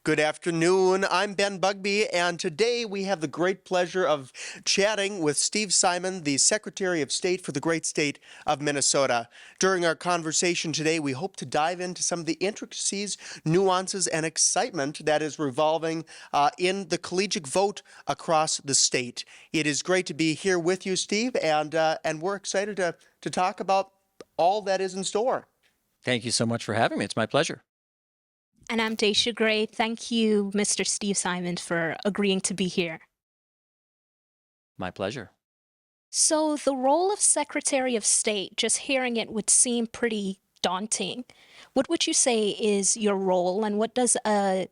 Good afternoon. I'm Ben Bugbee, and today we have the great pleasure of chatting with Steve Simon, the Secretary of State for the great state of Minnesota. During our conversation today, we hope to dive into some of the intricacies, nuances, and excitement that is revolving in the collegiate vote across the state. It is great to be here with you, Steve, and we're excited to talk about all that is in store. Thank you so much for having me. It's my pleasure. And I'm Dasha. Thank you, Mr. Steve Simon, for agreeing to be here. My pleasure. So, the role of Secretary of State, just hearing it would seem pretty daunting. What would you say is your role, and what does a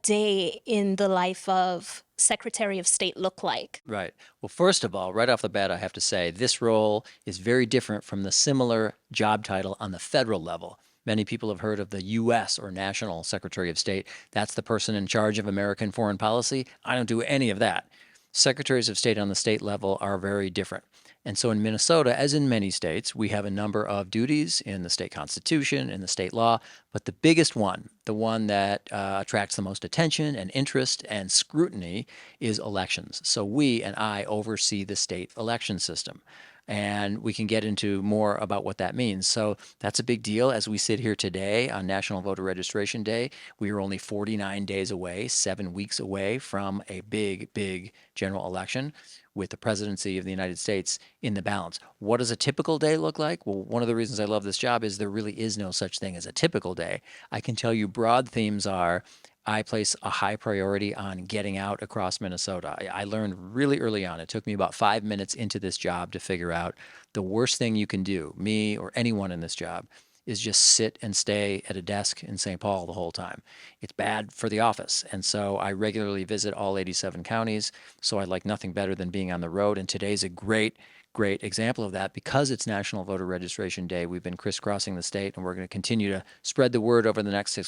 day in the life of Secretary of State look like? Right. Well, first of all, right off the bat, I have to say this role is very different from the similar job title on the federal level. Many people have heard of the U.S. or National Secretary of State. That's the person in charge of American foreign policy. I don't do any of that. Secretaries of State on the state level are very different. And so in Minnesota, as in many states, we have a number of duties in the state constitution, in the state law, but the biggest one, the one that attracts the most attention and interest and scrutiny, is elections. So we and I oversee the state election system. And we can get into more about what that means. So that's a big deal. As we sit here today on National Voter Registration Day, we are only 49 days away, 7 weeks away from a big, big general election with the presidency of the United States in the balance. What does a typical day look like? Well, one of the reasons I love this job is there really is no such thing as a typical day. I can tell you broad themes are I place a high priority on getting out across Minnesota. I learned really early on, it took me about 5 minutes into this job to figure out the worst thing you can do, me or anyone in this job, is just sit and stay at a desk in St. Paul the whole time. It's bad for the office. And so I regularly visit all 87 counties. So I like nothing better than being on the road. And today's a great example of that because it's National Voter Registration Day. We've been crisscrossing the state, and we're going to continue to spread the word over the next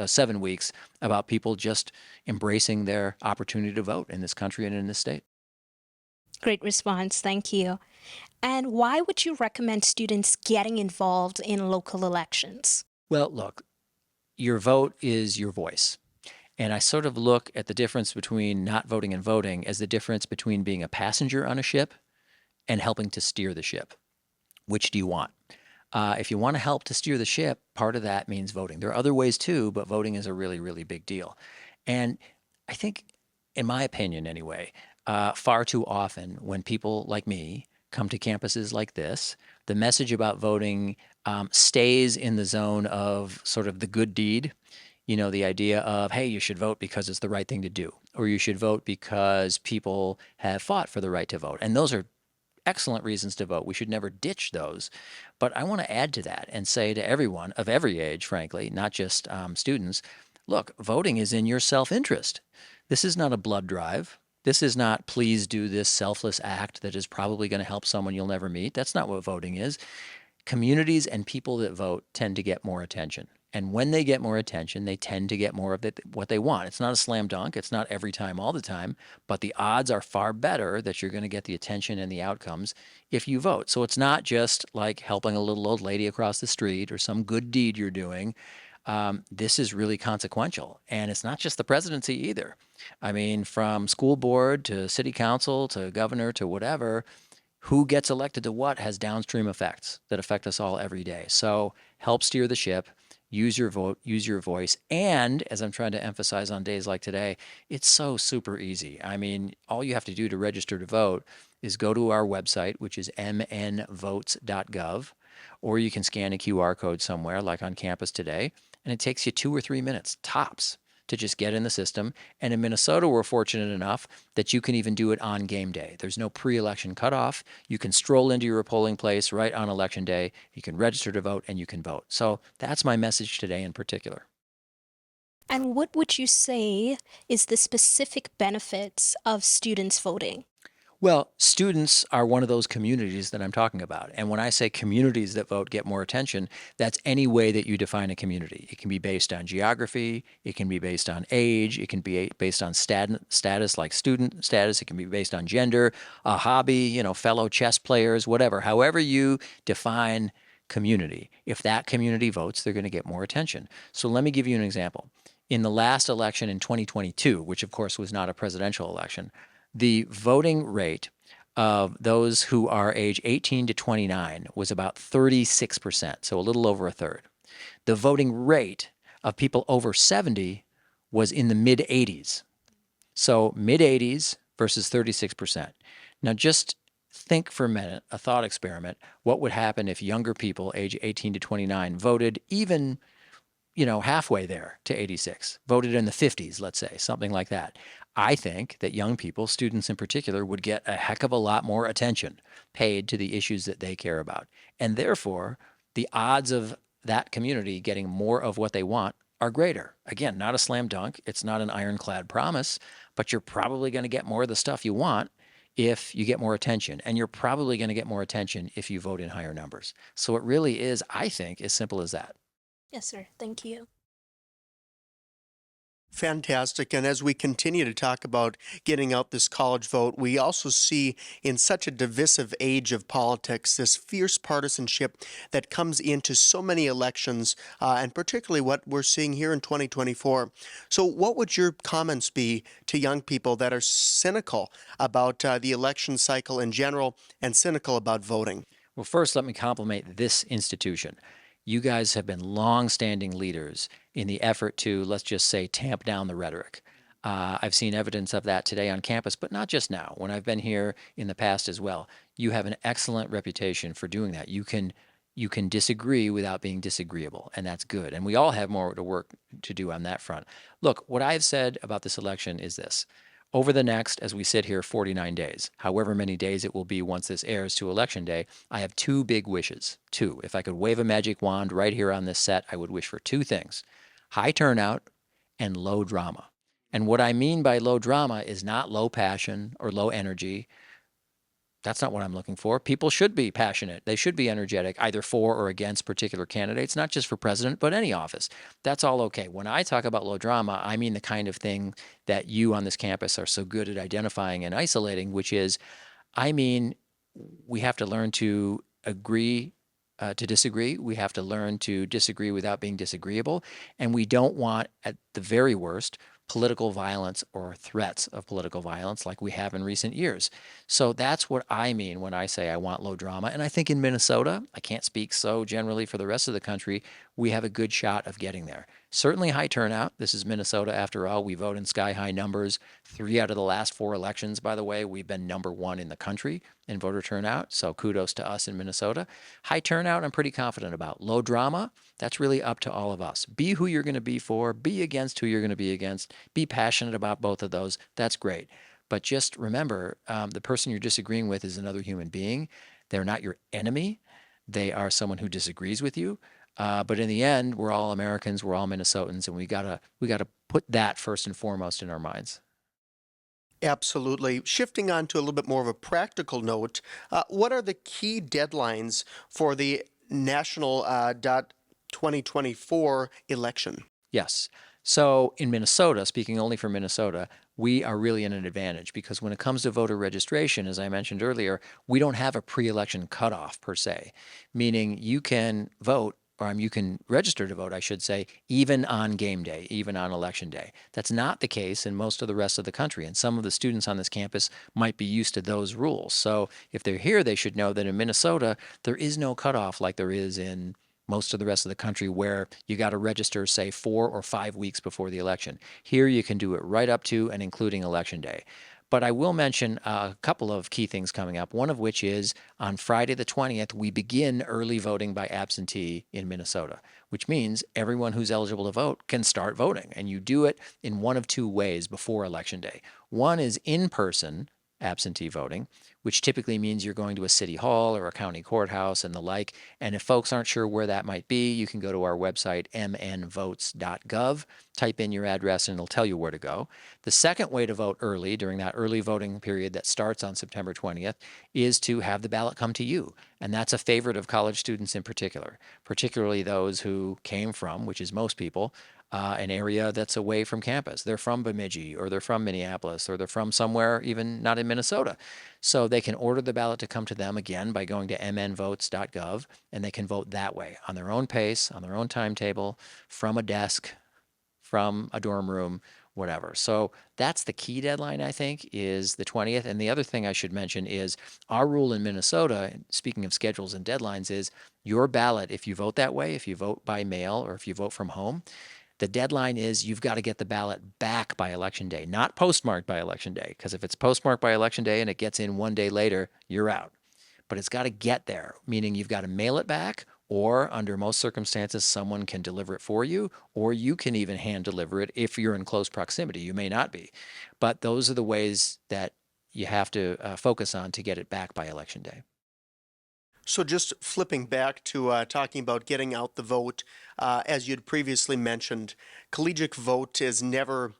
7 weeks about people just embracing their opportunity to vote in this country and in this state. Great response. Thank you. And why would you recommend students getting involved in local elections? Well, look, your vote is your voice. And I sort of look at the difference between not voting and voting as the difference between being a passenger on a ship and helping to steer the ship. Which do you want? If you want to help to steer the ship, part of that means voting. There are other ways too, but voting is a really, really big deal. And I think, in my opinion anyway, far too often when people like me come to campuses like this, the message about voting stays in the zone of sort of the good deed. You know, the idea of, hey, you should vote because it's the right thing to do, or you should vote because people have fought for the right to vote. And those are excellent reasons to vote. We should never ditch those. But I want to add to that and say to everyone of every age, frankly, not just students, look, voting is in your self-interest. This is not a blood drive. This is not, please do this selfless act that is probably going to help someone you'll never meet. That's not what voting is. Communities and people that vote tend to get more attention. And when they get more attention, they tend to get more of what they want. It's not a slam dunk. It's not every time, all the time. But the odds are far better that you're going to get the attention and the outcomes if you vote. So it's not just like helping a little old lady across the street or some good deed you're doing. This is really consequential. And it's not just the presidency either. I mean, from school board to city council to governor to whatever, who gets elected to what has downstream effects that affect us all every day. So help steer the ship. Use your vote, use your voice. And as I'm trying to emphasize on days like today, it's so super easy. I mean, all you have to do to register to vote is go to our website, which is mnvotes.gov, or you can scan a QR code somewhere like on campus today, and it takes you 2 or 3 minutes tops to just get in the system. And in Minnesota, we're fortunate enough that you can even do it on game day. There's no pre-election cutoff. You can stroll into your polling place right on election day. You can register to vote and you can vote. So that's my message today in particular. And what would you say is the specific benefits of students voting? Well, students are one of those communities that I'm talking about. And when I say communities that vote get more attention, that's any way that you define a community. It can be based on geography. It can be based on age. It can be based on status, like student status. It can be based on gender, a hobby, fellow chess players, whatever. However you define community, if that community votes, they're going to get more attention. So let me give you an example. In the last election in 2022, which of course was not a presidential election, the voting rate of those who are age 18 to 29 was about 36%, so a little over a third. The voting rate of people over 70 was in the mid 80s. So mid 80s versus 36%. Now just think for a minute, a thought experiment, what would happen if younger people age 18 to 29 voted even, halfway there to 86, voted in the 50s, let's say, something like that. I think that young people, students in particular, would get a heck of a lot more attention paid to the issues that they care about. And therefore, the odds of that community getting more of what they want are greater. Again, not a slam dunk. It's not an ironclad promise, but you're probably going to get more of the stuff you want if you get more attention. And you're probably going to get more attention if you vote in higher numbers. So it really is, I think, as simple as that. Yes, sir. Thank you. Fantastic. And as we continue to talk about getting out this college vote, we also see in such a divisive age of politics this fierce partisanship that comes into so many elections, and particularly what we're seeing here in 2024. So what would your comments be to young people that are cynical about the election cycle in general and cynical about voting? Well, first, let me compliment this institution. You guys have been long-standing leaders in the effort to, let's just say, tamp down the rhetoric. I've seen evidence of that today on campus, but not just now. When I've been here in the past as well, you have an excellent reputation for doing that. You can disagree without being disagreeable, and that's good. And we all have more work to do on that front. Look, what I've said about this election is this. Over the next, as we sit here, 49 days, however many days it will be once this airs to Election Day, I have two big wishes. Two. If I could wave a magic wand right here on this set, I would wish for two things: high turnout and low drama. And what I mean by low drama is not low passion or low energy. That's not what I'm looking for. People should be passionate. They should be energetic, either for or against particular candidates, not just for president, but any office. That's all okay. When I talk about low drama, I mean the kind of thing that you on this campus are so good at identifying and isolating, which is, I mean, we have to learn to agree to disagree. We have to learn to disagree without being disagreeable. And we don't want, at the very worst, political violence or threats of political violence like we have in recent years. So that's what I mean when I say I want low drama. And I think in Minnesota, I can't speak so generally for the rest of the country, we have a good shot of getting there. Certainly high turnout. This is Minnesota after all. We vote in sky-high numbers. 3 out of the last 4 elections, by the way, we've been number 1 in the country in voter turnout. So kudos to us in Minnesota. High turnout, I'm pretty confident about. Low drama, that's really up to all of us. Be who you're going to be for. Be against who you're going to be against. Be passionate about both of those. That's great. But just remember, the person you're disagreeing with is another human being. They're not your enemy. They are someone who disagrees with you. But in the end, we're all Americans, we're all Minnesotans, and we gotta put that first and foremost in our minds. Absolutely. Shifting on to a little bit more of a practical note, what are the key deadlines for the national 2024 election? Yes. So in Minnesota, speaking only for Minnesota, we are really in an advantage because when it comes to voter registration, as I mentioned earlier, we don't have a pre-election cutoff per se, meaning you can vote, or you can register to vote, I should say, even on game day, even on election day. That's not the case in most of the rest of the country, and some of the students on this campus might be used to those rules. So if they're here, they should know that in Minnesota, there is no cutoff like there is in most of the rest of the country where you got to register, say, 4 or 5 weeks before the election. Here you can do it right up to and including election day. But I will mention a couple of key things coming up, one of which is on Friday the 20th, we begin early voting by absentee in Minnesota, which means everyone who's eligible to vote can start voting. And you do it in one of 2 ways before Election Day. One is in-person absentee voting, which typically means you're going to a city hall or a county courthouse and the like. And if folks aren't sure where that might be, you can go to our website, mnvotes.gov, type in your address, and it'll tell you where to go. The second way to vote early during that early voting period that starts on September 20th is to have the ballot come to you. And that's a favorite of college students in particular, particularly those who came from, which is most people, an area that's away from campus. They're from Bemidji, or they're from Minneapolis, or they're from somewhere even not in Minnesota. So they can order the ballot to come to them again by going to mnvotes.gov, and they can vote that way on their own pace, on their own timetable, from a desk, from a dorm room, whatever. So that's the key deadline, I think, is the 20th. And the other thing I should mention is our rule in Minnesota, speaking of schedules and deadlines, is your ballot, if you vote that way, if you vote by mail or if you vote from home, the deadline is you've got to get the ballot back by Election Day, not postmarked by Election Day. Because if it's postmarked by Election Day and it gets in one day later, you're out. But it's got to get there, meaning you've got to mail it back, or under most circumstances, someone can deliver it for you, or you can even hand deliver it if you're in close proximity. You may not be. But those are the ways that you have to focus on to get it back by Election Day. So just flipping back to talking about getting out the vote, as you'd previously mentioned, collegiate vote is never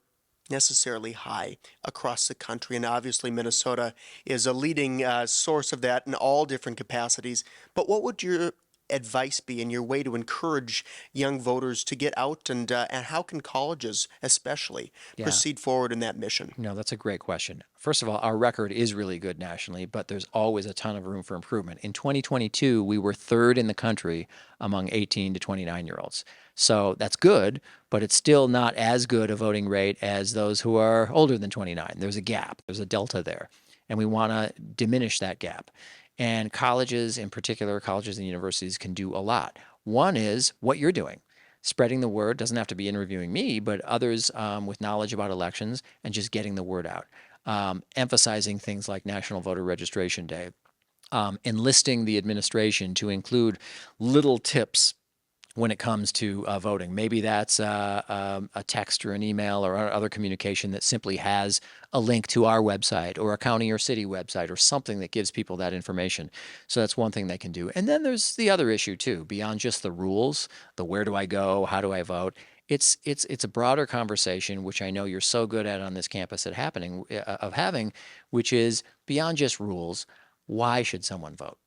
necessarily high across the country, and obviously Minnesota is a leading source of that in all different capacities. But what would your advice be and your way to encourage young voters to get out, and how can colleges especially proceed forward in that mission? No, that's a great question. First of all, our record is really good nationally, but there's always a ton of room for improvement. In 2022, we were third in the country among 18 to 29-year-olds. So that's good, but it's still not as good a voting rate as those who are older than 29. There's a gap, there's a delta there, and we want to diminish that gap. And colleges, in particular, colleges and universities can do a lot. One is what you're doing. Spreading the word doesn't have to be interviewing me, but others with knowledge about elections and just getting the word out. Emphasizing things like National Voter Registration Day, enlisting the administration to include little tips when it comes to voting. Maybe that's a text or an email or other communication that simply has a link to our website or a county or city website or something that gives people that information. So that's one thing they can do. And then there's the other issue too, beyond just the rules, the where do I go, how do I vote. It's a broader conversation, which I know you're so good at on this campus at having, which is beyond just rules. Why should someone vote?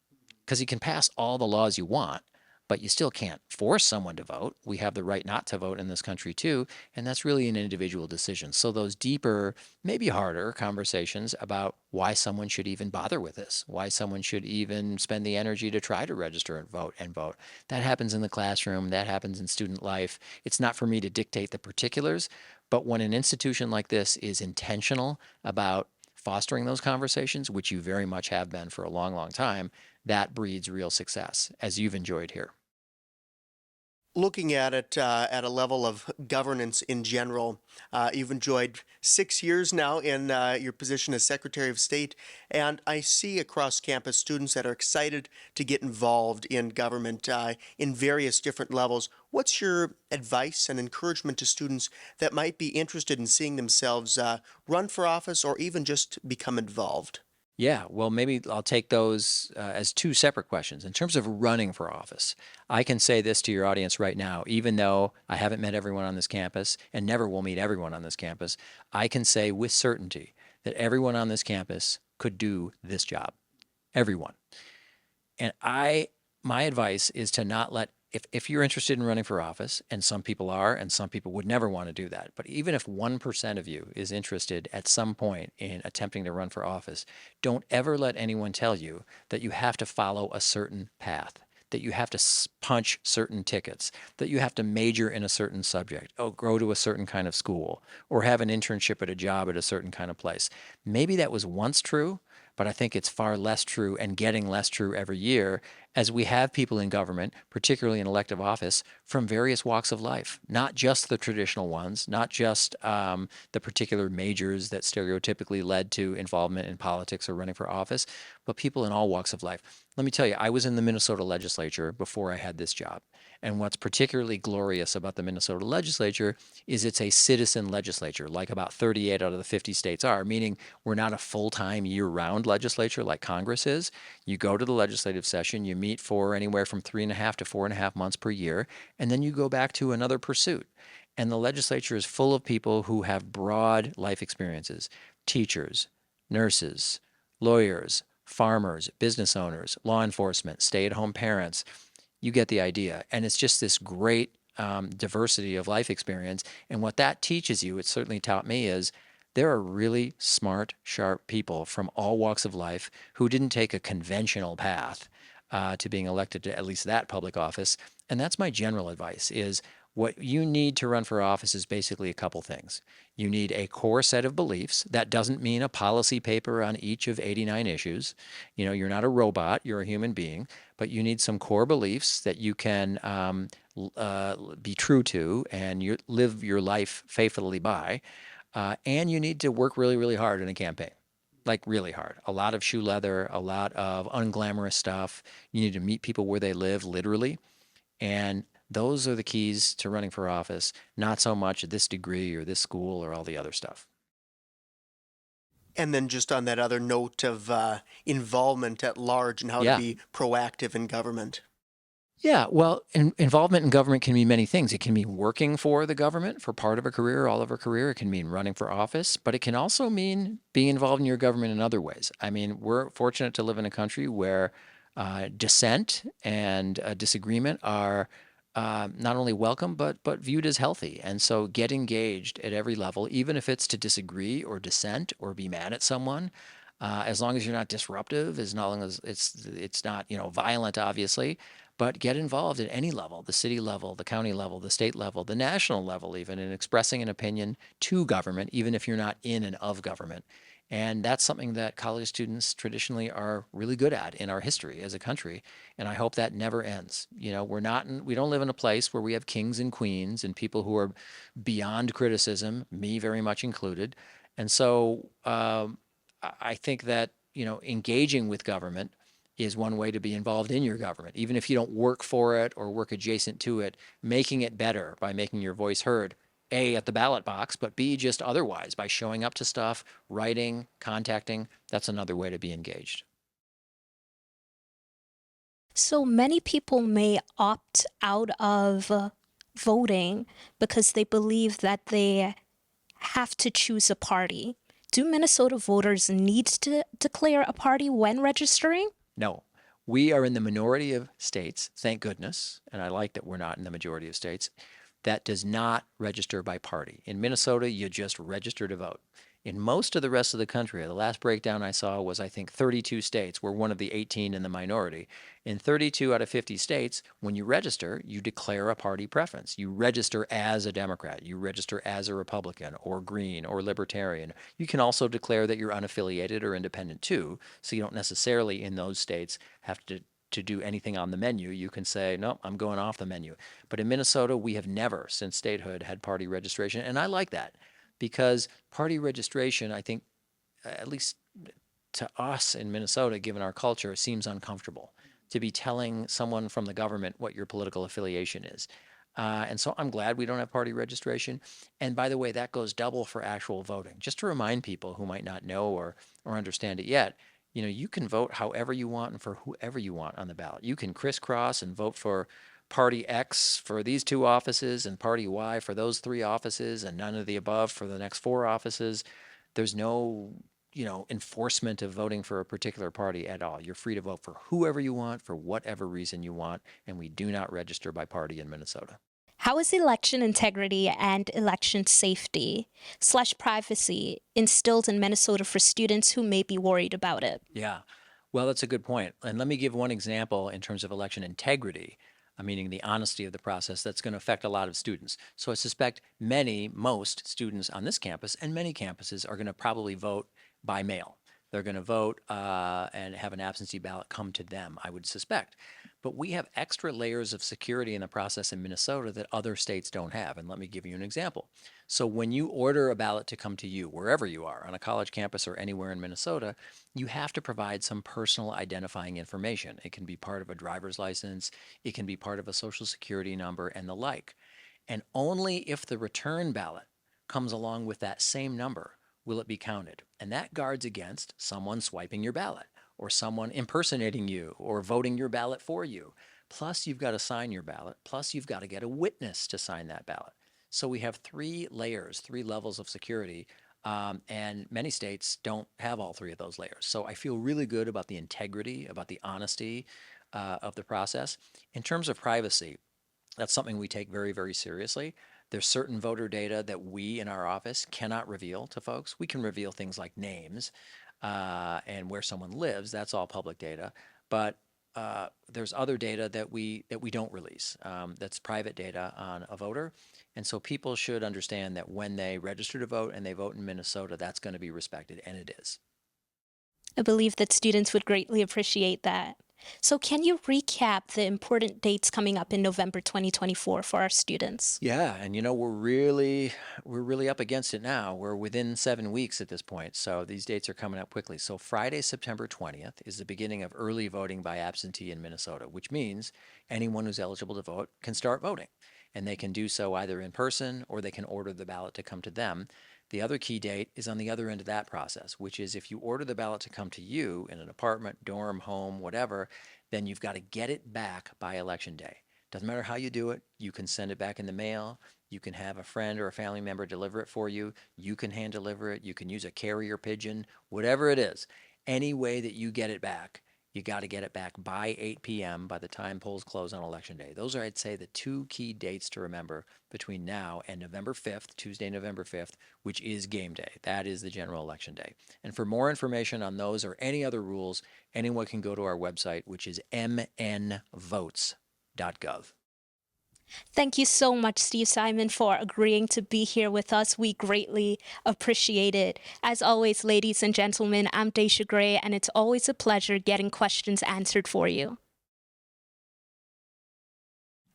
Because you can pass all the laws you want, but you still can't force someone to vote. We have the right not to vote in this country too, and that's really an individual decision. So those deeper, maybe harder conversations about why someone should even bother with this, why someone should even spend the energy to try to register and vote. That happens in the classroom, that happens in student life. It's not for me to dictate the particulars, but when an institution like this is intentional about fostering those conversations, which you very much have been for a long, long time, that breeds real success, as you've enjoyed here. Looking at it at a level of governance in general, you've enjoyed 6 years now in your position as Secretary of State, and I see across campus students that are excited to get involved in government in various different levels. What's your advice and encouragement to students that might be interested in seeing themselves run for office or even just become involved? Yeah, well, maybe I'll take those as two separate questions. In terms of running for office, I can say this to your audience right now, even though I haven't met everyone on this campus and never will meet everyone on this campus, I can say with certainty that everyone on this campus could do this job. Everyone. And my advice is to not let, if you're interested in running for office, and some people are, and some people would never want to do that, but even if 1% of you is interested at some point in attempting to run for office, don't ever let anyone tell you that you have to follow a certain path, that you have to punch certain tickets, that you have to major in a certain subject, or go to a certain kind of school, or have an internship at a job at a certain kind of place. Maybe that was once true, but I think it's far less true and getting less true every year as we have people in government, particularly in elective office, from various walks of life, not just the traditional ones, not just the particular majors that stereotypically led to involvement in politics or running for office, but people in all walks of life. Let me tell you, I was in the Minnesota legislature before I had this job. And what's particularly glorious about the Minnesota legislature is it's a citizen legislature, like about 38 out of the 50 states are, meaning we're not a full-time year-round legislature like Congress is. You go to the legislative session, you meet for anywhere from 3.5 to 4.5 months per year, and then you go back to another pursuit. And the legislature is full of people who have broad life experiences: teachers, nurses, lawyers, farmers, business owners, law enforcement, stay-at-home parents. You get the idea. And it's just this great diversity of life experience. And what that teaches you, it certainly taught me, is there are really smart, sharp people from all walks of life who didn't take a conventional path to being elected to at least that public office. And that's my general advice is What you need to run for office is basically a couple things. You need a core set of beliefs. That doesn't mean a policy paper on each of 89 issues. You're not a robot, you're a human being, but you need some core beliefs that you can be true to and live your life faithfully by. And you need to work really, really hard in a campaign, like really hard. A lot of shoe leather, a lot of unglamorous stuff. You need to meet people where they live, literally. And those are the keys to running for office, not so much this degree or this school or all the other stuff. And then just on that other note of involvement at large and how to Yeah. be proactive in government. Yeah, well, involvement in government can mean many things. It can mean working for the government for part of a career, all of a career. It can mean running for office, but it can also mean being involved in your government in other ways. I mean, we're fortunate to live in a country where dissent and disagreement are not only welcome but viewed as healthy. And so get engaged at every level, even if it's to disagree or dissent or be mad at someone. As long as you're not disruptive, as long as it's not violent, obviously, but get involved at any level, the city level, the county level, the state level, the national level, even in expressing an opinion to government, even if you're not in and of government. And that's something that college students traditionally are really good at in our history as a country. And I hope that never ends. We don't live in a place where we have kings and queens and people who are beyond criticism, me very much included. And so I think that, engaging with government is one way to be involved in your government, even if you don't work for it or work adjacent to it, making it better by making your voice heard, A, at the ballot box, but B, just otherwise by showing up to stuff, writing, contacting. That's another way to be engaged. So many people may opt out of voting because they believe that they have to choose a party. Do Minnesota voters need to declare a party when registering? No. We are in the minority of states, thank goodness, and I like that we're not in the majority of states, that does not register by party. In Minnesota, you just register to vote. In most of the rest of the country, the last breakdown I saw was, I think, 32 states. We're one of the 18 in the minority. In 32 out of 50 states, when you register, you declare a party preference. You register as a Democrat. You register as a Republican or Green or Libertarian. You can also declare that you're unaffiliated or independent too, so you don't necessarily in those states have to do anything on the menu. You can say, no, I'm going off the menu. But in Minnesota, we have never, since statehood, had party registration. And I like that because party registration, I think, at least to us in Minnesota, given our culture, seems uncomfortable to be telling someone from the government what your political affiliation is. And so I'm glad we don't have party registration. And by the way, that goes double for actual voting. Just to remind people who might not know or understand it yet, you can vote however you want and for whoever you want on the ballot. You can crisscross and vote for Party X for these 2 offices and Party Y for those 3 offices and none of the above for the next 4 offices. There's no, enforcement of voting for a particular party at all. You're free to vote for whoever you want for whatever reason you want, and we do not register by party in Minnesota. How is election integrity and election safety/privacy instilled in Minnesota for students who may be worried about it? Yeah, well, that's a good point. And let me give one example in terms of election integrity, meaning the honesty of the process that's going to affect a lot of students. So I suspect most students on this campus and many campuses are going to probably vote by mail. They're going to vote and have an absentee ballot come to them, I would suspect. But we have extra layers of security in the process in Minnesota that other states don't have. And let me give you an example. So when you order a ballot to come to you, wherever you are, on a college campus or anywhere in Minnesota, you have to provide some personal identifying information. It can be part of a driver's license, it can be part of a social security number, and the like. And only if the return ballot comes along with that same number will it be counted. And that guards against someone swiping your ballot or someone impersonating you or voting your ballot for you. Plus, you've got to sign your ballot. Plus, you've got to get a witness to sign that ballot. So we have 3 layers, 3 levels of security, and many states don't have all 3 of those layers. So I feel really good about the integrity, about the honesty of the process. In terms of privacy, that's something we take very, very seriously. There's certain voter data that we in our office cannot reveal to folks. We can reveal things like names and where someone lives. That's all public data. But there's other data that we don't release. That's private data on a voter, and so people should understand that when they register to vote and they vote in Minnesota, that's going to be respected, and it is. I believe that students would greatly appreciate that. So can you recap the important dates coming up in November 2024 for our students? Yeah, and we're really up against it now. We're within 7 weeks at this point, so these dates are coming up quickly. So Friday, September 20th is the beginning of early voting by absentee in Minnesota, which means anyone who's eligible to vote can start voting, and they can do so either in person or they can order the ballot to come to them. The other key date is on the other end of that process, which is if you order the ballot to come to you in an apartment, dorm, home, whatever, then you've got to get it back by Election Day. Doesn't matter how you do it. You can send it back in the mail. You can have a friend or a family member deliver it for you. You can hand deliver it. You can use a carrier pigeon, whatever it is. Any way that you get it back, you got to get it back by 8 p.m. by the time polls close on Election Day. Those are, I'd say, the two key dates to remember between now and November 5th, Tuesday, November 5th, which is game day. That is the general election day. And for more information on those or any other rules, anyone can go to our website, which is mnvotes.gov. Thank you so much, Steve Simon, for agreeing to be here with us. We greatly appreciate it. As always, ladies and gentlemen, I'm Dasha Gray, and it's always a pleasure getting questions answered for you.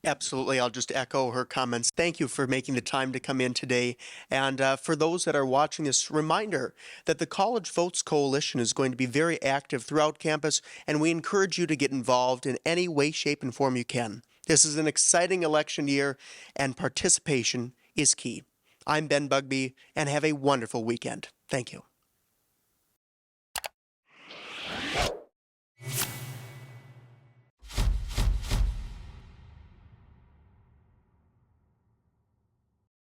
Absolutely. I'll just echo her comments. Thank you for making the time to come in today. And for those that are watching this, reminder that the College Votes Coalition is going to be very active throughout campus, and we encourage you to get involved in any way, shape, and form you can. This is an exciting election year, and participation is key. I'm Ben Bugbee, and have a wonderful weekend. Thank you.